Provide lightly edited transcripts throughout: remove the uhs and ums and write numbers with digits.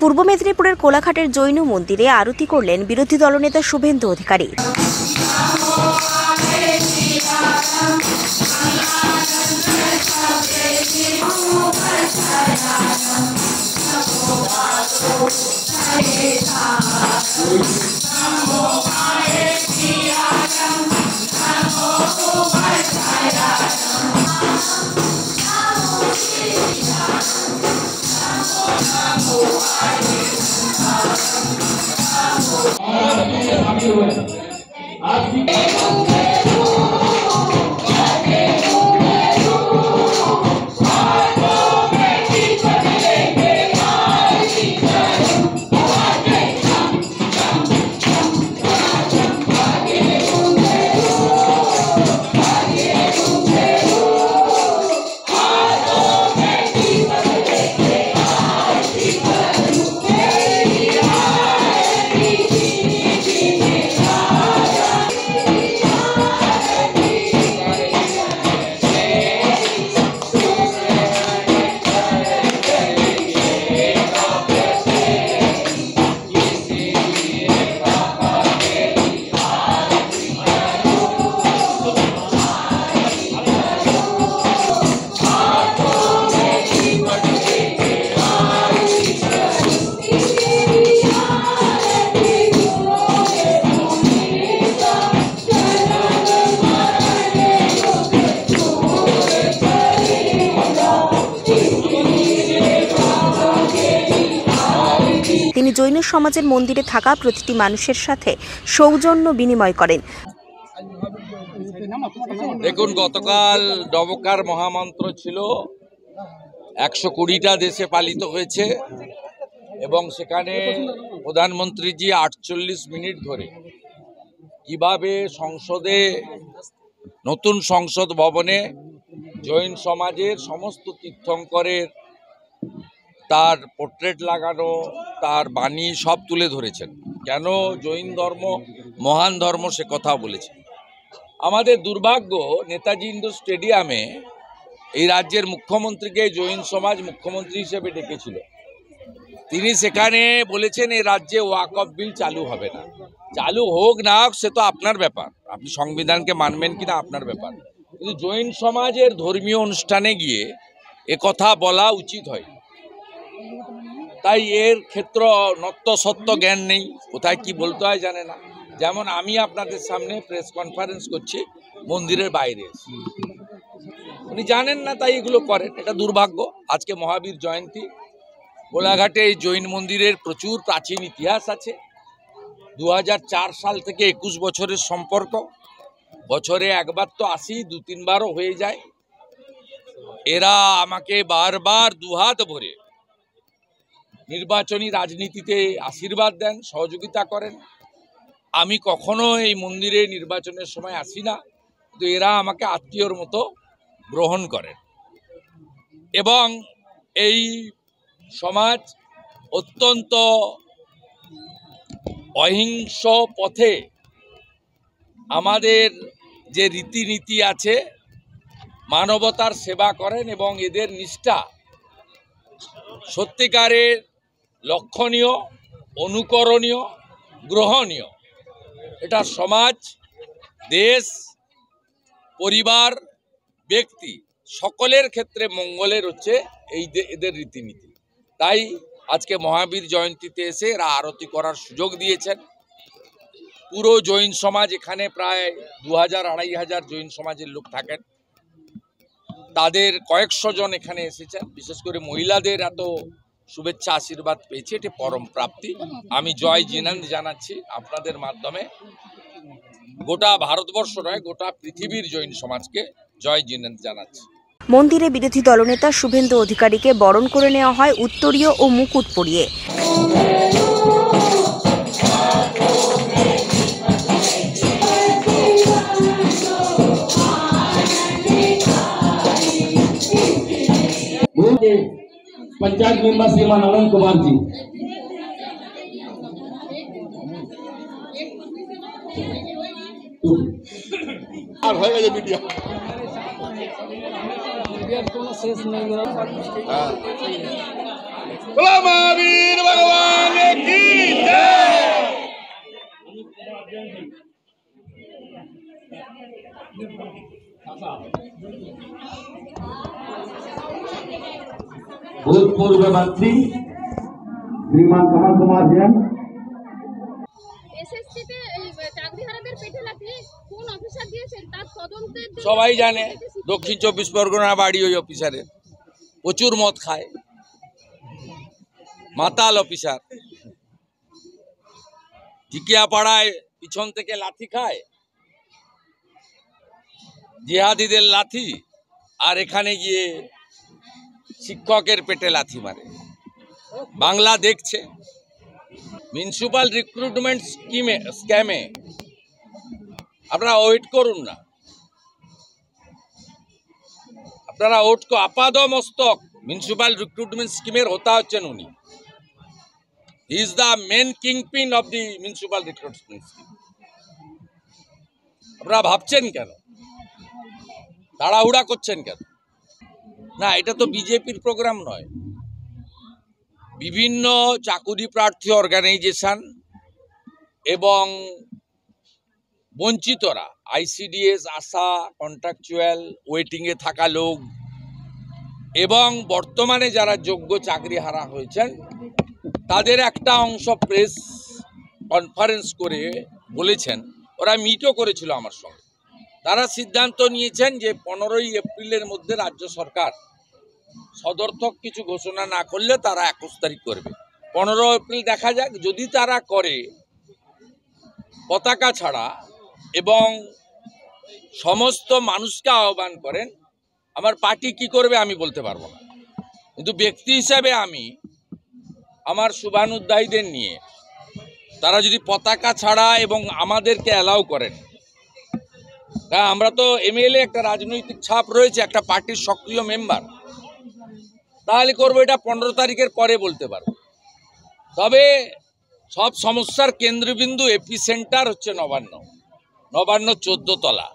পূর্ব মেদিনীপুরের কোলাঘাটের জৈন মন্দিরে আরতি করলেন বিরোধী দলনেতা শুভেন্দু অধিকারী। তিনি জৈন সমাজের মন্দিরে থাকা প্রতিটি মানুষের সাথে সৌজন্য বিনিময় করেন। দেখুন, গতকাল নবকার মহামন্ত্র ছিল, 120টা দেশে পালিত হয়েছে এবং সেখানে প্রধানমন্ত্রীজি 48 মিনিট ধরে কিভাবে সংসদে, নতুন সংসদ ভবনে জৈন সমাজের সমস্ত তীর্থঙ্করের তার পোর্ট্রেট লাগানো, তার বাণী সব তুলে ধরেছেন। কেন জৈন ধর্ম মহান ধর্ম সে কথা বলেছেন। আমাদের দুর্ভাগ্য, নেতাজি ইন্ডোর স্টেডিয়ামে এই রাজ্যের মুখ্যমন্ত্রীকে জৈন সমাজ মুখ্যমন্ত্রী হিসেবে ডেকেছিল। তিনি সেখানে বলেছেন এই রাজ্যে ওয়াকফ বিল চালু হবে না। চালু হোক না হোক সে তো আপনার ব্যাপার, আপনি সংবিধানকে মানবেন কিনা আপনার ব্যাপার, কিন্তু জৈন সমাজের ধর্মীয় অনুষ্ঠানে গিয়ে এ কথা বলা উচিত হয়। তাই এর ক্ষেত্র নত্য সত্য জ্ঞান নেই, কোথায় কি বলতে হয় জানে না। যেমন আমি আপনাদের সামনে প্রেস কনফারেন্স করছি মন্দিরের বাইরে, উনি জানেন না, তাই এগুলো করেন। এটা দুর্ভাগ্য। আজকে মহাবীর জয়ন্তী, কোলাঘাটে এই জৈন মন্দিরের প্রচুর প্রাচীন ইতিহাস আছে। 2004 সাল থেকে 21 বছরের সম্পর্ক, বছরে একবার তো আসি, 2-3বারও হয়ে যায়। এরা আমাকে বারবার দুহাত ভরে নির্বাচনী রাজনীতিতে আশীর্বাদ দেন, সহযোগিতা করেন। আমি কখনো এই মন্দিরে নির্বাচনের সময় আসি না, কিন্তু এরা আমাকে আত্মীয়র মতো গ্রহণ করেন এবং এই সমাজ অত্যন্ত অহিংস পথে আমাদের যে রীতিনীতি আছে, মানবতার সেবা করেন এবং এদের নিষ্ঠা সত্যিকারের লক্ষণীয়, অনুকরণীয়, গ্রহণীয়। এটা সমাজ, দেশ, পরিবার, ব্যক্তি সকলের ক্ষেত্রে মঙ্গলের হচ্ছে এদের রীতিনীতি। তাই আজকে মহাবীর জয়ন্তীতে এসে এরা আরতি করার সুযোগ দিয়েছেন। পুরো জৈন সমাজ, এখানে প্রায় 2000-2500 জৈন সমাজের লোক থাকেন, তাদের কয়েকশো জন এখানে এসেছেন। বিশেষ করে মহিলাদের এত শুভেচ্ছা আশীর্বাদ পেয়েছে, এটি পরম প্রাপ্তি। আমি জয় জিনেন্দ জানাচ্ছি আপনাদের মাধ্যমে গোটা ভারতবর্ষ নয়, গোটা পৃথিবীর জৈন সমাজকে জয় জিনেন্দ জানাচ্ছি। মন্দিরে বিরোধী দলনেতা শুভেন্দু অধিকারীকে বরণ করে নেওয়া হয় উত্তরীয় ও মুকুট পরিয়ে। पंचायत मेंबर श्रीमान अनंत कुमार जी, और हो गया मीडिया शेष नहीं। महावीर भगवान। भूतपूर्व मंत्री श्रीमान कमल कुमार जैन। এসএসসিতে এই চাকরিহারাদের পেটে লাথি কোন অফিসার দিয়েছেন তার তদন্তের জন্য সবাই জানে দক্ষিণ 24 পরগনা বাড়ি ওই অফিসারের, প্রচুর মদ খায়, মাতাল অফিসার। টিকিয়াপাড়ায় পিছন থেকে লাথি খায়, জিহাদিদের লাথি, আর এখানে গিয়ে শিক্ষকের পেটে লাথি মারে। বাংলা দেখছে। মিউনিসিপাল রিক্রুটমেন্ট স্ক্যামে আপনারা ওয়েট করুন না, আপনারা আপাদ মস্তক মিউনিসিপাল রিক্রুটমেন্ট স্কিমের হোতা হচ্ছেন উনি। He is the main kingpin of the municipal recruitment scheme. আপনারা ভাবছেন কেন, তাড়াহুড়া করছেন কেন? না, এটা তো বিজেপির প্রোগ্রাম নয়। বিভিন্ন চাকুরি প্রার্থী অর্গানাইজেশন এবং বঞ্চিতরা, আইসিডিএস, আশা, কন্ট্রাকচুয়াল, ওয়েটিংয়ে থাকা লোক এবং বর্তমানে যারা যোগ্য চাকরি হারা হয়েছেন তাদের একটা অংশ প্রেস কনফারেন্স করে বলেছেন, ওরা মিটও করেছিল আমার সঙ্গে। তারা সিদ্ধান্ত নিয়েছেন যে 15ই এপ্রিলের মধ্যে রাজ্য সরকার সদর্থক কিছু ঘোষণা না করলে তারা 21 তারিখ করবে। 15 এপ্রিল দেখা যাক। যদি তারা করে পতাকা ছাড়া এবং সমস্ত মানুষকে আহ্বান করেন, আমার পার্টি কি করবে আমি বলতে পারবো না, কিন্তু ব্যক্তি হিসাবে আমি আমার শুভানুধ্যায়ীদের নিয়ে তারা যদি পতাকা ছাড়া এবং আমাদেরকে অ্যালাউ করেন, আমরা তো এমএলএ, একটা রাজনৈতিক ছাপ রয়েছে, একটা পার্টির সক্রিয় মেম্বার, তাহলে করবো। এটা 15 তারিখের পরে বলতে পারবো। তবে সব সমস্যার কেন্দ্রবিন্দু, এপিসেন্টার হচ্ছে নবান্ন। 14 তলা।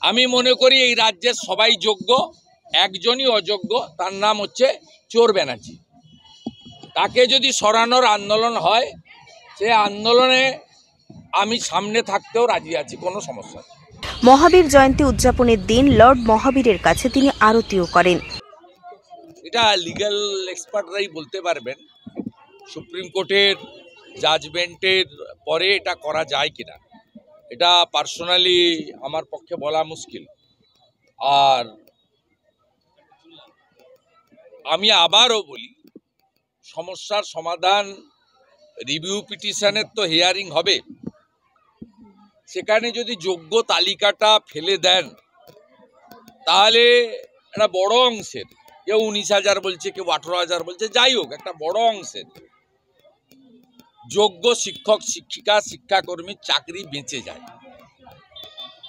আমি মনে করি এই রাজ্যের সবাই যোগ্য, একজনই অযোগ্য, তার নাম হচ্ছে চোর ব্যানার্জি। তাকে যদি সরানোর আন্দোলন হয়, সে আন্দোলনে আমি সামনে থাকতেও রাজি আছি, কোনো সমস্যা নেই। মহাবীর জয়ন্তী উদযাপনের দিন লর্ড মহাবীরের কাছে তিনি আরতিও করেন। এটা লিগ্যাল এক্সপার্টরাই বলতে পারবেন, সুপ্রিম কোর্টের জাজমেন্টের পরে এটা করা যায় কিনা। এটা পার্সোনালি আমার পক্ষে বলা মুশকিল। আর আমি আবারও বলি, সমস্যার সমাধান, রিভিউ পিটিশনের তো হিয়ারিং হবে, সেখানে যদি যোগ্য তালিকাটা ফেলে দেন তাহলে একটা বড় অংশের, কেউ 19,000 বলছে, কেউ 18,000 বলছে, যাই হোক, একটা বড় অংশের যোগ্য শিক্ষক, শিক্ষিকা, শিক্ষাকর্মীর চাকরি বেঁচে যায়।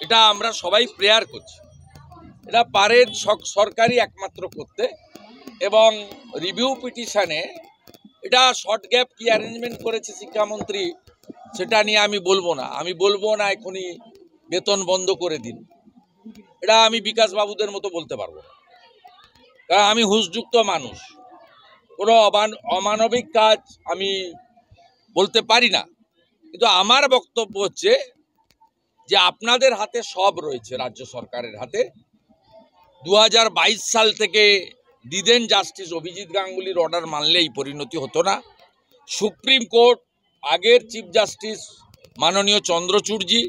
এটা আমরা সবাই প্রেয়ার করছি। এটা পারে সরকারই একমাত্র করতে। এবং রিভিউ পিটিশনে এটা শর্ট গ্যাপ কি অ্যারেঞ্জমেন্ট করেছে শিক্ষামন্ত্রী, সেটা নিয়ে আমি বলবো না। আমি বলবো না এখনই বেতন বন্ধ করে দিন, এটা আমি বিকাশ বাবুদের মতো বলতে পারবো না, কারণ আমি হুঁশযুক্ত মানুষ। কোনো অমানবিক কাজ আমি বলতে পারি না। কিন্তু আমার বক্তব্য হচ্ছে যে আপনাদের হাতে সব রয়েছে, রাজ্য সরকারের হাতে। 2022 সাল থেকে দিদেন জাস্টিস অভিজিৎ গাঙ্গুলির অর্ডার মানলে এই পরিণতি হতো না। সুপ্রিম কোর্ট, আগের চিফ জাস্টিস মাননীয় চন্দ্রচূড়জি,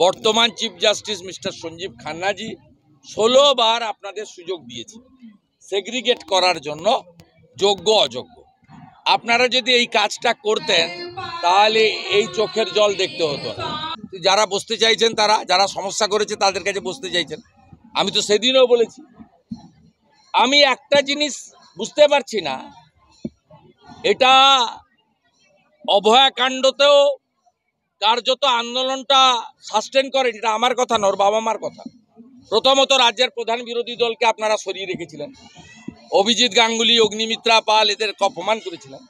বর্তমান চিফ জাস্টিস মিস্টার সঞ্জীব খান্নাজি 16 বার আপনাদের সুযোগ দিয়েছে সেগ্রিগেট করার জন্য যোগ্য অযোগ্য। আপনারা যদি এই কাজটা করতেন তাহলে এই চোখের জল দেখতে হতো না। যারা বসতে চাইছেন, তারা যারা সমস্যা করেছে তাদের কাছে বসতে চাইছেন। আমি তো সেদিনও বলেছি। আমি একটা জিনিস বুঝতে পারছি না, এটা অভয়াকাণ্ডতেও কার্যত আন্দোলনটা সাস্টেন করেন, এটা আমার কথা নয়, ওর বাবা মার কথা। প্রথমত রাজ্যের প্রধান বিরোধী দলকে আপনারা সরিয়ে রেখেছিলেন, অভিজিৎ গাঙ্গুলি, অগ্নিমিত্রা পাল এদেরকে অপমান করেছিলেন।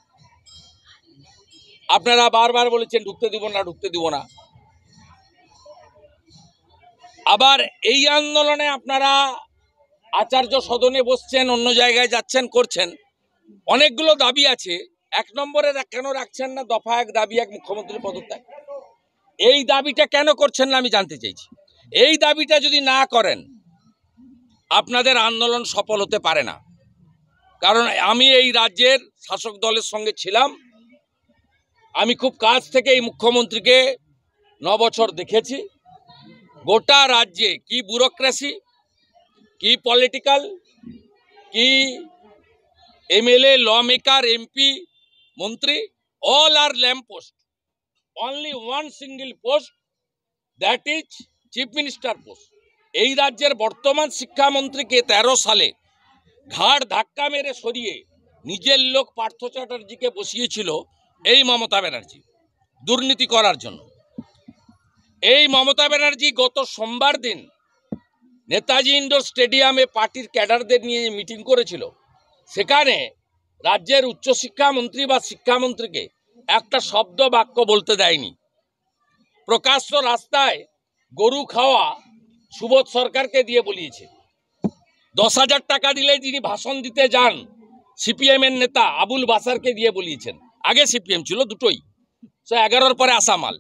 আপনারা বারবার বলেছেন ঢুকতে দিব না, ঢুকতে দিব না। আবার এই আন্দোলনে আপনারা আচার্য সদনে বসছেন, অন্য জায়গায় যাচ্ছেন, করছেন। অনেকগুলো দাবি আছে, 1 নম্বরের কেন রাখছেন না? দফা 1 দাবি 1 মুখ্যমন্ত্রীর পদত্যাগ। এই দাবিটা কেন করছেন না আমি জানতে চাইছি। এই দাবিটা যদি না করেন আপনাদের আন্দোলন সফল হতে পারে না। কারণ আমি এই রাজ্যের শাসক দলের সঙ্গে ছিলাম, আমি খুব কাছ থেকে এই মুখ্যমন্ত্রীকে 9 বছর দেখেছি। গোটা রাজ্যে কি ব্যুরোক্রেসি, কি পলিটিক্যাল, কি এমএলএ, ল মেকার, এমপি, মন্ত্রী, all are lamp post. Only one single post, that is chief minister post. এই রাজ্যের বর্তমান শিক্ষামন্ত্রীকে 13 সালে ঘাড় ধাক্কা মেরে সরিয়ে নিজের লোক পার্থ চ্যাটার্জিকে বসিয়েছিল এই মমতা ব্যানার্জি দুর্নীতি করার জন্য। এই মমতা ব্যানার্জি গত সোমবার দিন নেতাজি ইন্ডোর স্টেডিয়ামে পার্টির ক্যাডারদের নিয়ে মিটিং করেছিল, সেখানে রাজ্যের উচ্চশিক্ষামন্ত্রী বা শিক্ষামন্ত্রীকে একটা শব্দ বাক্য বলতে দেয়নি। প্রকাশ্য রাস্তায় গরু খাওয়া সুবোধ সরকারকে দিয়ে বলিয়েছে। 10,000 টাকা দিলে যিনি ভাষণ দিতে যান সিপিএম এর নেতা আবুল বাসারকে দিয়ে বলিয়েছেন। আগে সিপিএম ছিল দুটোই, 11-র পরে আসামাল।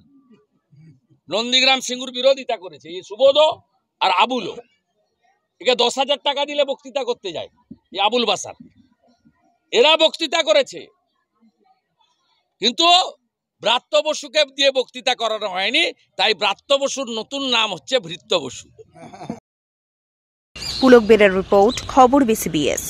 নন্দীগ্রাম সিঙ্গুর বিরোধিতা করেছে এই সুবোধও আর আবুলও। একে 10,000 টাকা দিলে বক্তৃতা করতে যায় এই আবুল বাসার, এরা বক্তৃতা করেছে। কিন্তু ব্রাত্য বসুকে দিয়ে বক্তৃতা করানো হয়নি, তাই ব্রাত্য বসুর নতুন নাম হচ্ছে ভৃত্য বসু। পুলক বেরার রিপোর্ট, খবর BCBS।